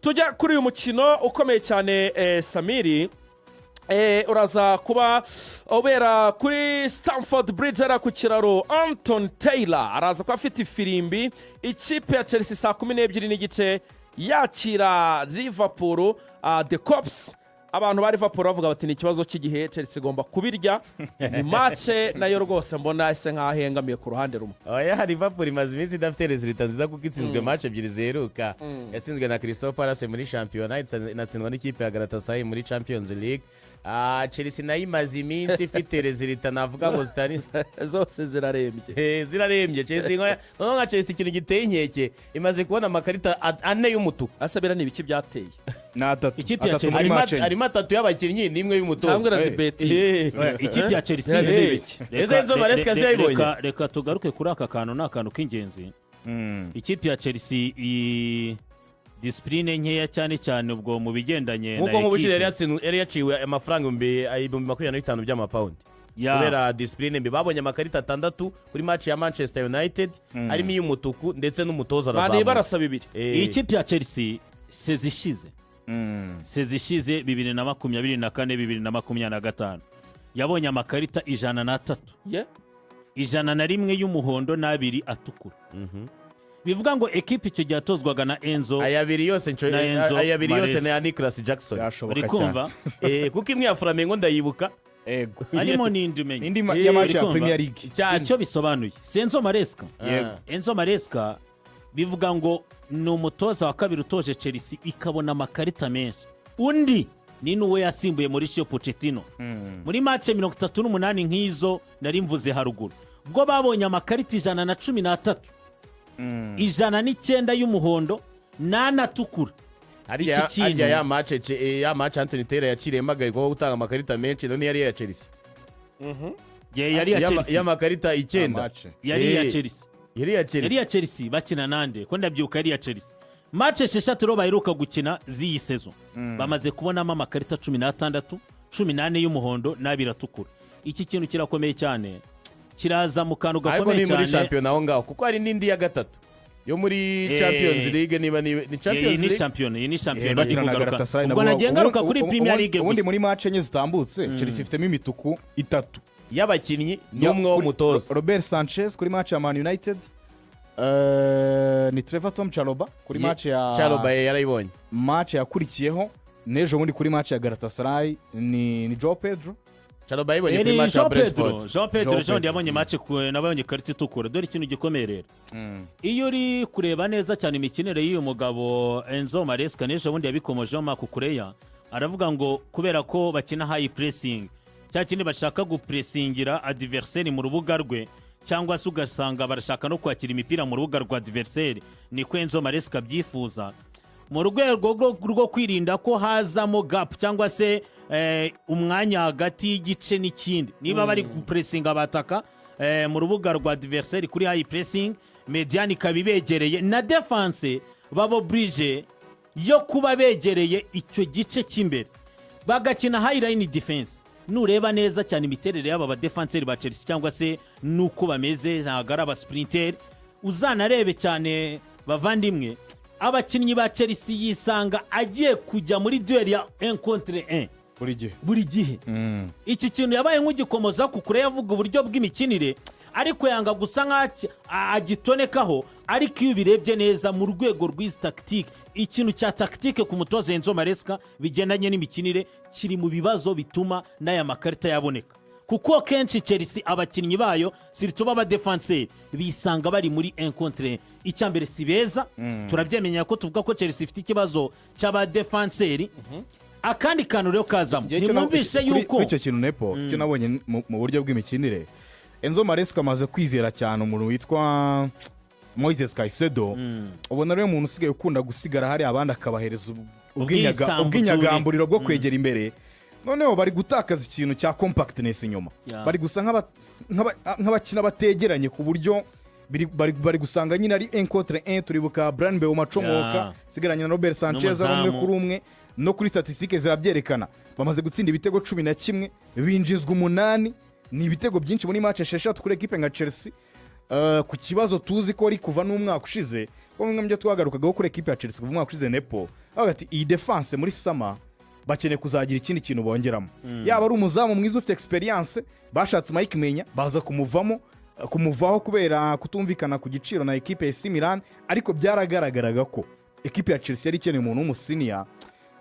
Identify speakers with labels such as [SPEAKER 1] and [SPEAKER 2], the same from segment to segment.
[SPEAKER 1] tujya kuri uyu mukino ukomeye cyane Samiri uraza kuba ubera kuri Stamford Bridge ari ku kiraro. Anton Taylor araza kuba afite ifirimbi. Ikipe ya Chelsea saa 12 n'igice yakira Liverpool. The Cops abantu bari Liverpool bavuga bati ni ikibazo cy'igihe Chelsea igomba kubirya. Ni match nayo rwose mbona ise nkaho hengamiye ku ruhande rumwe.
[SPEAKER 2] Oya Liverpool imaze iminsi idafite resultat nziza kuko itsinzwe match ebyiri ziheruka. Yatsinzwe na Crystal Palace muri Champions, inatsindwa n'ikipe ya Galatasaray muri Champions League. Chelsea nayo imaze iminsi ifite resultat navuga ngo zitari
[SPEAKER 1] zose zirarembye.
[SPEAKER 2] Zirarembye. Chelsea nka Chelsea ikintu giteye inkeke imaze kubona amakarita ane y'umutuku.
[SPEAKER 1] Asabira ni ibiki byateye.
[SPEAKER 3] Ikipe ya Chelsea
[SPEAKER 2] arimo atatu y'abakinnyi n'imwe y'umutoza.
[SPEAKER 1] Cyangwa razibeti.
[SPEAKER 3] Ikipe ya Chelsea
[SPEAKER 2] Enzo Maresca zayibonye.
[SPEAKER 3] Reka tugaruke kuri aka kantu n'akantu k'ingenzi. Ikipe ya Chelsea discipline nkeya cyane ubwo mu bigendanye
[SPEAKER 2] na nk'uko yari yaciwe amafaranga 25,000 by'amapaundi kubera discipline mbi. Babonye amakarita 6 kuri match ya Manchester United harimo iy'umutuku ndetse n'umutoza arazamuka.
[SPEAKER 1] Bane barasa bibiri.
[SPEAKER 3] Ikipe ya Chelsea sezishize 2024 2025 yabonye amakarita 103 101 y'umuhondo n'abiri atukura. Bivuga ngo ekipe icyo gyatozwaga na Enzo
[SPEAKER 2] ayabiri yose na Nicholas Jackson
[SPEAKER 3] rikumva
[SPEAKER 2] kuko imwe ya Flamengo ndayibuka
[SPEAKER 3] harimo n'indi menye
[SPEAKER 4] indi ya match ya Premier League
[SPEAKER 3] icyo bisobanuye Enzo Maresca bivuga ngo ni umutoza wa kabiri utoje Chelsea ikabona amakarita menshi. Undi ni nuwe yasimbuye Mauricio Pochettino muri match 38 nk'izo nari mvuze haruguru ubwo babonye amakarita 113 109 y'umuhondo n'anatukura.
[SPEAKER 2] Arya ya match Anthony Taylor yaciremagaye ko gutanga amakarita menshi none yari ya Chelsea.
[SPEAKER 3] Yari ya Chelsea
[SPEAKER 2] y'amakarita 9
[SPEAKER 3] yari ya Chelsea.
[SPEAKER 2] Yari ya
[SPEAKER 3] Chelsea bakina nande ko ndabyuka yari ya Chelsea. Match 6 ro baheruka gukina z'iyi season bamaze kubonamo amakarita 16 18 y'umuhondo n'abiri atukura. Iki kintu kirakomeye cyane kiraza mu kantu gakomeye cyane
[SPEAKER 2] muri champion aho ngaho kuko hari n'indi ya gatatu yo muri Champions League niba ni Champions League
[SPEAKER 3] ni champion
[SPEAKER 4] bakina na Galatasaray
[SPEAKER 3] ubwo nagiye ngaruka kuri Premier League
[SPEAKER 4] ubundi muri match enye zitambutse Chelsea ifitemo imituku 3
[SPEAKER 2] y'abakinnyi n'umwe w'umutoza
[SPEAKER 4] Robert Sanchez kuri match ya Man United, ni Trevor Tom Chalobah kuri match ya
[SPEAKER 2] Chalobah yarayibonye.
[SPEAKER 4] Match yakurikiyeho nejo bundi kuri match ya Galatasaray ni Joao Pedro.
[SPEAKER 2] Chalobah yibonye kuri match ya Brentford.
[SPEAKER 3] Jean Pedro yabonye match nabonye karita itukura. Dore ikintu gikomeye rero iyo uri kureba neza cyane imikinire y'uyu mugabo Enzo Maresca nejo bundi yabikomoje mu Kukureya aravuga ngo kubera ko bakina high pressing cya kindi bashaka gupressingira adversaire mu rubuga rwe cyangwa se ugasanga barashaka no kwakira imipira mu rubuga rwa adversaire ni Enzo Maresca byifuza mu rwego rwo kwirinda ko hazamo gap cyangwa se umwanya hagati y'igice n'ikindi niba bari gupressinga abataka mu rubuga rwa adversaire kuri high pressing mediani kabibegereye na defense babo bridge yo kuba begereye icyo gice cy'imbere bagakina high line defense. Nureba neza cyane imiterere y'aba ba defenseur ba Chelsea cyangwa se nuko bameze ntagara aba sprinter uzanarebe cyane bavandimwe abakinnyi ba Chelsea yisanga agiye kujya muri duel ya 1 contre 1 buri gihe iki kintu yabaye nk'ugikomoza kukure yavuga uburyo bw'imikinire ariko yanga gusa agitonekaho ariko iyo birebye neza mu rwego rw'izi tactique ikintu cya tactique ku mutoza Enzo Maresca bigendanye n'imikinire kiri mu bibazo bituma n'aya makarita yaboneka kuko kenshi Chelsea abakinnyi bayo sirituba aba defenseur bisanga bari muri 1 contre 1 icyambere si beza turabyemenya ko tuvuga ko Chelsea ifite ikibazo cy'aba defenseur akandi kantu rero kazamo nimwumvishe yuko
[SPEAKER 4] icyo kintu nepo cyo nabonye mu buryo bw'imikinire Enzo Maresca amaze kwizera cyane umuntu witwa Moises Caicedo ubona rero umuntu usigaye ukunda gusigara hari abandi akabahereza ubwinyagamburiro bwo kwegera imbere noneho bari gutakaza ikintu cya compactness inyuma bari gusa nk'abakina bategeranye ku buryo bari gusanga nyine ari 1 contre 1 turibuka Branbe umacomoka sigaranye na Robert Sanchez umwe kuri umwe no kuri statistique zirabyerekana bamaze gutsinda ibitego 11 binjizwa 8 ni ibitego byinshi muri match 6 kuri equipe nka Chelsea. Ku kibazo tuzi ko ari kuva n'umwaka ushize ko mwe mbye twagarukagaho kuri equipe ya Chelsea kuva umwaka ushize nepo bavuga ati iyi defense muri sama bakeneye kuzagira ikindi kintu bongeramo yaba ari umuzamu mwiza ufite experience bashatse Mike Menya baza kumuvaho kubera kutumvikana ku giciro na equipe ya AC Milan ariko byaragaragaraga ko equipe ya Chelsea yari ikeneye umuntu w'umusiniya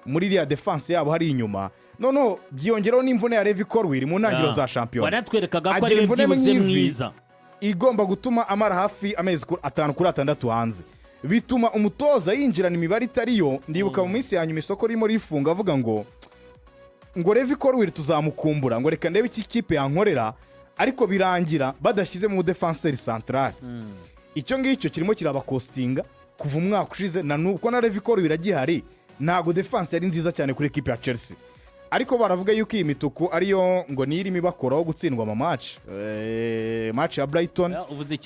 [SPEAKER 4] muri iriya defense yabo hari inyuma noneho byiyongeraho n'imvune ya Levi Colwill mu ntangiriro za shampiyona
[SPEAKER 3] baratwerekaga ko ari byibuze mwiza
[SPEAKER 4] igomba gutuma amara hafi amezi 5 kuri 6 hanze bituma umutoza yinjirana imibare itariyo ndibuka mu minsi ya nyuma isoko ririmo rifunga avuga ngo Levi Colwill tuzamukumbura ngo reka ndebe iki kipe yankorera ariko birangira badashyize mu defenseur central icyo ngicyo kirimo kirabakostinga kuva umwaka ushize na nuko na Levi Colwill agihari ntago defense yari nziza cyane kuri equipe ya Chelsea ariko baravuga yuko iyi mituku ariyo ngo nirimo ibakoraho gutsindwa mu match ya Brighton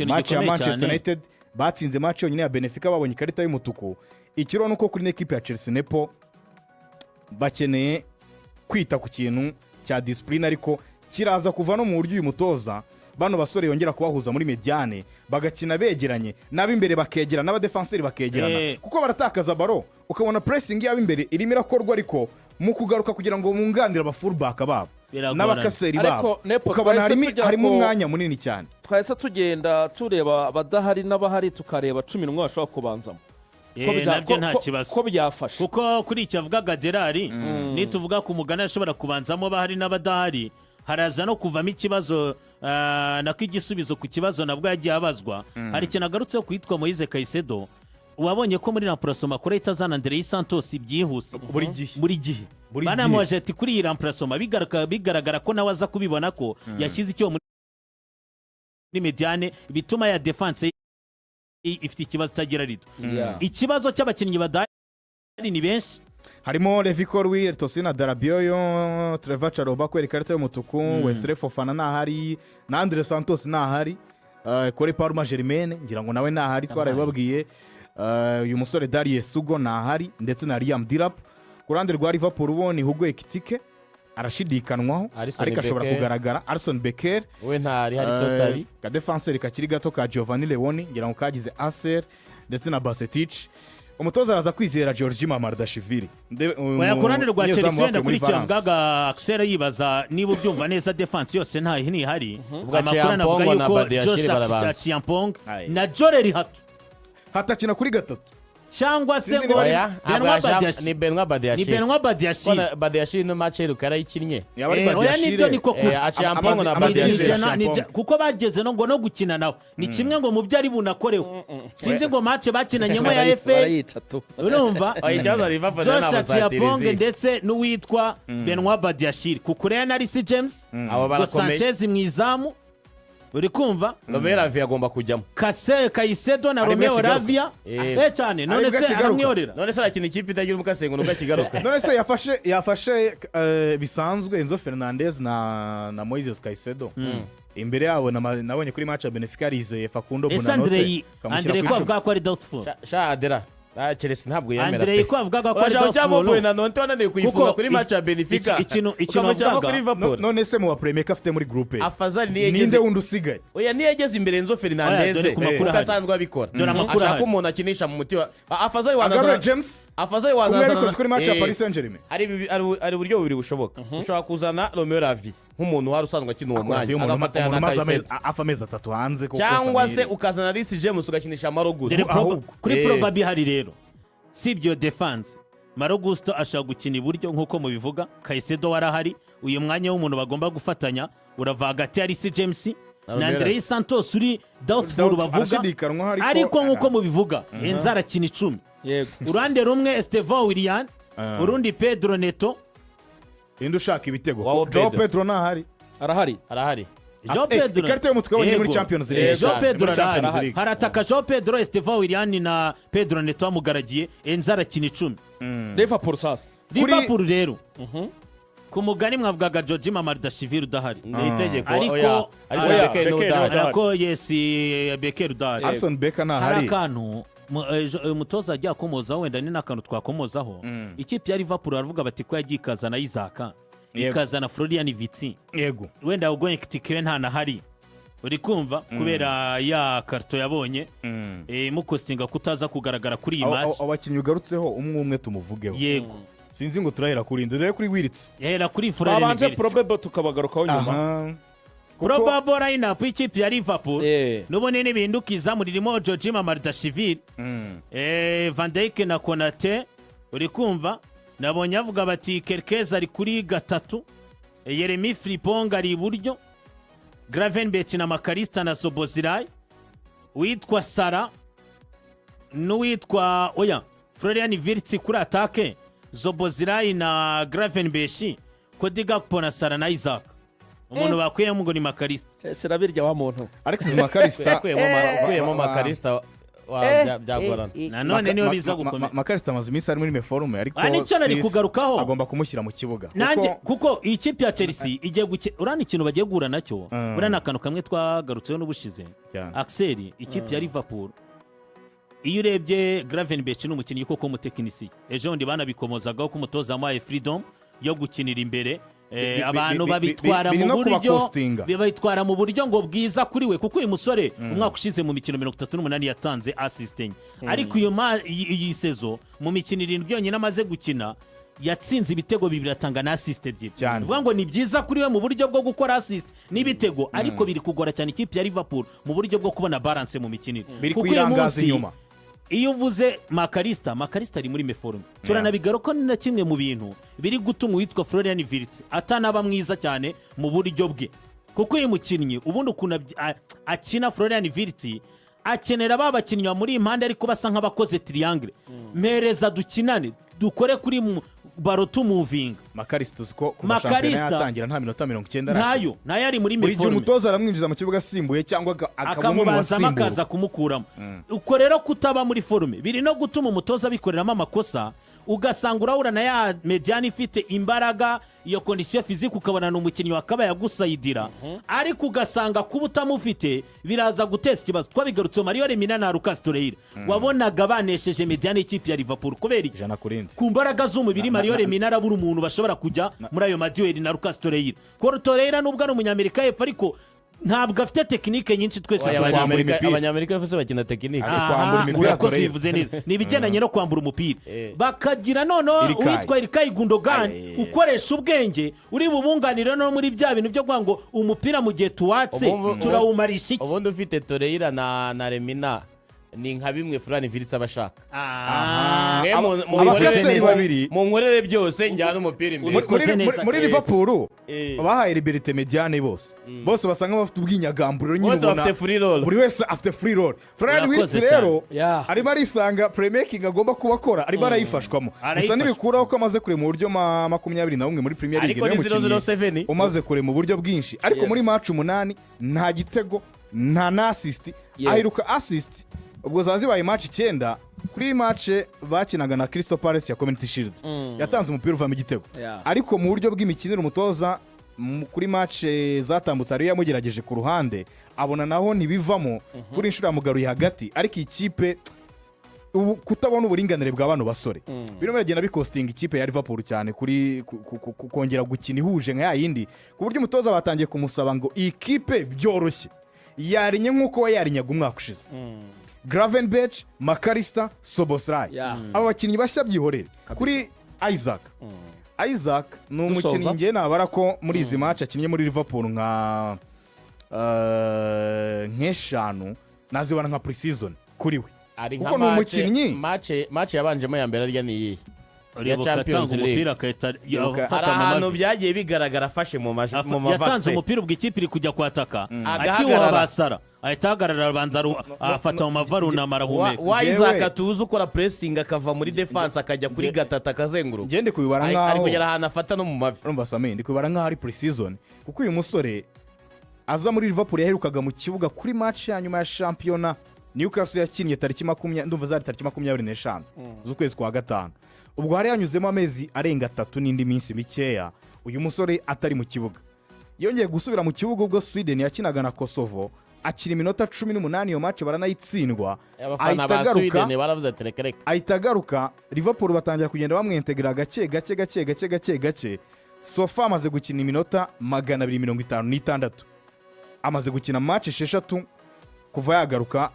[SPEAKER 4] match ya Manchester United batsinze match yonyine ya Benfica babonye ikarita y'umutuku ikiro nuko kuri equipe ya Chelsea Nepo bakeneye kwita ku kintu cya discipline ariko kiraza kuva no mu buryo uyu mutoza bano basore yongera kubahuza muri mediane bagakina begeranye n'abimbere bakegerana n'abadefenseri bakegerana kuko baratakaza baro ukabona pressing y'abimbere irimo irakorwa ariko mu kugaruka kugira ngo munganire aba fullback babo n'abakaseri babo ukabona harimo umwanya munini cyane
[SPEAKER 1] twahise tugenda tureba abadahari n'abahari tukareba 11 bashobora kubanzamo
[SPEAKER 3] nabyo nta kibazo
[SPEAKER 1] ko byafashe
[SPEAKER 3] kuko kuri icyo avugaga Gerard nituvuga ku mugana ashobora kubanzamo bahari n'abadahari haraza no kuvamo ikibazo nako igisubizo ku kibazo nabwo yagiye abazwa hari ikintu agarutseho kwitwa Moise Caicedo wabonye ko muri remplacement kuri itazana Andrei Santos byihuse buri gihe banamubaje ati kuri iyi remplacement bigaragara ko nawe aza kubibona ko yashyize icyo muri mediane bituma ya defense ifite ikibazo tagira rito ikibazo cy'abakinnyi badahari ni benshi
[SPEAKER 4] harimo Levi Colwill, Tosina Darabioyo, Trevor Chalobah kweri karita y'umutuku, Wesley Fofana nahari, na Andre Santos nahari, Kore Palma Germaine ngira ngo nawe nahari twarabibabwiye, uyu musore Darius Sugo nahari ndetse na Liam Delap. Ku ruhande rwa Liverpool ubone Hugo Ekitike arashidikanwaho ariko ashobora kugaragara. Alisson Becker
[SPEAKER 2] we ntari hari totally
[SPEAKER 4] ka defenseur kakiri gato ka Giovanni Leoni ngira ngo kagize Acer ndetse na Basetic. Umutoza araza kwizera Georgi Mamardashvili
[SPEAKER 3] wayakorane rwa Chelsea wenda kuri cyavugaga Axel yibaza niba ubyumva neza defense yose nta hini hari
[SPEAKER 2] amakuru navuga yuko Joshua
[SPEAKER 3] Chiampong na Joreri
[SPEAKER 4] hatakina kuri gatatu
[SPEAKER 3] cyangwa se ngo
[SPEAKER 2] ni Benoit Badiashile Badiashile no match rukara yikinnye
[SPEAKER 3] oya nibyo niko kuri
[SPEAKER 2] Chiampong na Badiashile
[SPEAKER 3] kuko bageze no ngo no gukina nawe ni kimwe ngo mu byo ari bunakoreho sinzi ngo match bakinanyemo ya FA urumva Joshua Chiampong ndetse n'uwitwa Benoit Badiashile kukureya na Reece James abo Sanchez mwizamu uri kumva
[SPEAKER 2] Romeo Lavia agomba kujyamo
[SPEAKER 3] Caicedo na Romeo Lavia cyane none se aramwiyorera
[SPEAKER 2] none se arakina ikipe itagira umukasengo nubwo akigaruka
[SPEAKER 4] none se yafashe bisanzwe Enzo Fernandez na Moises Caicedo imbere yabo nabonye kuri match ya Benfica rizeye Facundo Bonanote
[SPEAKER 3] Andrei ko avuga ko ari doubtful
[SPEAKER 2] sha Adera Chelsea ntabwo yemera
[SPEAKER 3] Andrei ko avuga ko ari doubtful
[SPEAKER 2] Bonanote wananiye kuyifunga kuri match ya Benfica
[SPEAKER 3] ikintu
[SPEAKER 2] avuga
[SPEAKER 4] none se mu wa Premier afite muri groupe
[SPEAKER 2] Afazali
[SPEAKER 4] ninde wundi usigaye
[SPEAKER 2] oya niyegeze imbere Enzo Fernandez ukasanzwe abikora ashaka umuntu akinisha mu muti wa Afazali
[SPEAKER 4] wanazana James
[SPEAKER 2] Afazali wanazana
[SPEAKER 4] kuri match ya Paris Saint-Germain
[SPEAKER 2] ari buryo bubiri bushoboka ushobora kuzana Romeo Lavia nk'umuntu wari usanzwe akina uwo mwanya
[SPEAKER 4] agafata na Caicedo afameza atatu hanze kuko
[SPEAKER 2] cyangwa se ukazana Reece James ugakinisha Marogusto
[SPEAKER 3] kuri probabi hari rero sibyo defense Marogusto ashaka gukina iburyo nkuko mubivuga Caicedo warahari uyu mwanya w'umuntu bagomba gufatanya urava hagati ya Reece James na Andrei Santos uri doubtful bavuga ariko nkuko mubivuga Enzo arakina 10
[SPEAKER 1] yego
[SPEAKER 3] urande rumwe Estevao Willian urundi Pedro Neto
[SPEAKER 4] indi ushaka ibitego Joao Pedro nahari
[SPEAKER 2] arahari
[SPEAKER 3] Joao Pedro
[SPEAKER 4] ikarita y'umutwe wabonye muri Champions League
[SPEAKER 3] Joao Pedro harataka Joao Pedro Estevao Willian na Pedro Neto amugaragiye Enzo arakina 10
[SPEAKER 1] Liverpool sasa
[SPEAKER 3] Liverpool rero ku mugani mwavugaga Georgi Mamardashvili udahari
[SPEAKER 2] ni itegeko
[SPEAKER 3] ariko
[SPEAKER 2] ariko
[SPEAKER 3] yes Becker udahari
[SPEAKER 4] Alisson Becker nahari
[SPEAKER 3] akantu umutoza ajya akomozaho wenda ni nakantu twakomozaho ikipe ya Liverpool baravuga bati ko yagiye ikazana Isaac ikazana Florian Wirtz
[SPEAKER 4] yego
[SPEAKER 3] wenda ugoye kitike nta nahari uri kumva kubera ya karito yabonye imukostinga kutaza kugaragara kuri iyi match.
[SPEAKER 4] abakinnyi ugarutseho umwe umwe tumuvugeho.
[SPEAKER 3] Yego
[SPEAKER 4] sinzi ngo turahera kuri ndere kuri Wiritsi.
[SPEAKER 3] yahera kuri Florian
[SPEAKER 1] babanje
[SPEAKER 3] Wirtz.
[SPEAKER 1] probable tukabagarukaho nyuma.
[SPEAKER 3] Probable lineup y'ikipe ya Liverpool n'ubundi n'ibindukiza ririmo Jorginho Mardashvili, Van Dijk na Konate, uri kumva nabonye avuga bati Kerkez ari kuri gatatu, Yeremi Frimpong ari iburyo, Gravenberch na Makarista na Sobozlai, uwitwa Sara n'uwitwa Florian Wirtz kuri atake, Sobozlai na Gravenberch, Cody Gakpo na Sara na Isaac. Umuntu bakuyemo ngo ni Makarista.
[SPEAKER 1] Serabirya wa muntu.
[SPEAKER 4] Alexis Makarista
[SPEAKER 2] ukuyemo Makarista byagorana.
[SPEAKER 3] Nanone niyo biza gukomera.
[SPEAKER 4] Makarista amaze iminsi ari muri meforume ariko
[SPEAKER 3] nicyo nari kugarukaho
[SPEAKER 4] agomba kumushyira mu kibuga.
[SPEAKER 3] Nanjye kuko iyi kipe ya Chelsea igiye urana ikintu bagiye guhura nacyo, urana akantu kamwe twagarutseho n'ubushize. Axel, ikipe ya Liverpool iyo urebye Gravenberch n'umukinnyi koko mutekinisi, ejo ndi banabikomozaga ko umutoza amuhaye freedom yo gukinira imbere. Abantu babitwara mu buryo ngo bwiza kuri we, kuko uyu musore umwaka ushize mu mikino 38 yatanze assisting, ariko iyi sezo mu mikino 7 yonyine amaze gukina yatsinze ibitego 2 atanga na assist 2. Uvuga ngo ni byiza kuri we mu buryo bwo gukora assist n'ibitego, ariko biri kugora cyane ikipe ya Liverpool mu buryo bwo kubona balance mu mikinire,
[SPEAKER 4] kuko uyu munsi
[SPEAKER 3] iyo uvuze Makarista ari muri meforume, turanabigaruka na kimwe mu bintu biri gutuma uwitwa Florian Wirtz atanaba mwiza cyane mu buryo bwe, kuko uyu mukinnyi ubundi ukuntu akina Florian Wirtz akenera babakinnyi muri impande ariko basa nk'abakoze triangle, mpereza dukinane dukore kuri baro tumuvinga.
[SPEAKER 4] Makarista uko kuma shampiyona yatangira nta minota 90
[SPEAKER 3] nayo ari muri
[SPEAKER 4] meforume, buri umutoza aramwinjiza mu kibuga asimbuye cyangwa
[SPEAKER 3] akamubanza makaza kumukuramo. Uko rero kutaba muri forume biri no gutuma umutoza bikoreramo amakosa, ugasanga urahura na ya mediane ifite imbaraga, iyo condition physique ukabona n'umukinnyi wakaba yagusayidira, ariko ugasanga kuba utamufite biraza guteza ikibazo. Twabigarutse Mario Lemina na Lucas Torreira, wabonaga banesheje mediane y'ikipe ya Liverpool kubera ku mbaraga z'umubiri. Mario Lemina arabura umuntu bashobora kujya muri ayo maduel na Lucas Torreira. Torreira nubwo ari umunyamerika y'epfo ariko ntabwo afite tekinike nyinshi. Twese
[SPEAKER 2] abanyamerika bafite bakina tekinike
[SPEAKER 3] bivuze neza ni ibigendanye no kwambura umupira, bakagira none uwitwa Ilkay Gundogan ukoresha ubwenge uri bubunganire no muri bya bintu byo kuvuga ngo umupira mu gihe tuwatse turawumarisha iki.
[SPEAKER 2] Ubundi ufite Torreira na Lemina ni nka bimwe Florian Wirtz abashaka. Mu nkorere byose njyana umupira imbere.
[SPEAKER 4] Muri Liverpool bahaye liberté mediane bose basanga bafite ubwinyagamburiro nyine,
[SPEAKER 2] bose bafite free roll,
[SPEAKER 4] buri wese afite free roll. Florian Wirtz rero arimo arisanga playmaking agomba kubakora, arimo arayifashwamo. Gusa nibikuraho ko amaze kure mu buryo 21 muri Premier League n'umukinnyi umaze kure mu buryo bwinshi, ariko muri match 8 nta gitego nta assist, ahiruka assist. Ubwo zazibaye match 9 kuri match bakinaga na Crystal Palace ya Community Shield, yatanze umupira uvamo igitego, ariko mu buryo bw'imikinire umutoza kuri match zatambutse ari yamugerageje ku ruhande, abona naho ntibivamo. Kuri inshuro yamugaruye hagati, ariko ikipe kutabona uburinganire bwa bano basore bino biragenda bikostinga ikipe ya Liverpool cyane kuri kongera gukina ihuje nka yindi, ku buryo umutoza batangiye kumusaba ngo ikipe byoroshye yarinye nkuko yarinyaga umwaka ushize. Gravenberch, Makarista, Sobozlai, aba bakinnyi bashya byihorere kuri Isaac ni umukinnyi ngiye nabara ko muri izi match akinnye muri Liverpool nka nk'eshanu nazibona nka pre-season kuri we, kuko ni umukinnyi
[SPEAKER 2] match yabanjemo ya mbere arya niyi
[SPEAKER 3] ya Champions League
[SPEAKER 2] ahantu byagiye bigaragara afashe mu mavase,
[SPEAKER 3] yatanze umupira ubwo ikipe iri kujya kwataka akiwa basara ahita ahagarara abanza afata mu mavaru namara humeka.
[SPEAKER 2] Isaac tuzi ukora pressing akava muri defense akajya kuri gatata akazenguruka,
[SPEAKER 4] ngende kubibara nkaho
[SPEAKER 2] ari kugera ahantu afata no mu mavi.
[SPEAKER 4] Urumva Sami, ndi kubibara nkaho ari pre-season, kuko uyu musore aza muri Liverpool yaherukaga mu kibuga kuri match ya nyuma ya shampiyona Newcastle yakinnye tariki 20, ndumva zari tariki 25 z'ukwezi kwa gatanu. Ubwo hari yanyuzemo amezi arenga 3 n'indi minsi mikeya uyu musore atari mu kibuga. Yongeye gusubira mu kibuga ubwo Sweden yakinaga na Kosovo, akira iminota 18 iyo match baranayitsindwa. Ahitagaruka Liverpool batangira kugenda bamwintegra gake. Sofa amaze gukina iminota 256, amaze gukina match 6 kuva yagaruka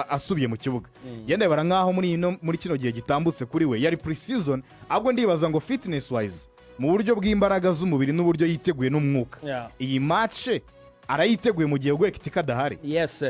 [SPEAKER 4] asubiye mu kibuga yenda bara nkaho muri kino gihe gitambutse kuri we yari pre-season ahubwo ndibaza ngo fitness wise mu buryo bw'imbaraga z'umubiri n'uburyo yiteguye n'umwuka iyi match arayiteguye mu gihe Igifite kadahari.
[SPEAKER 1] yes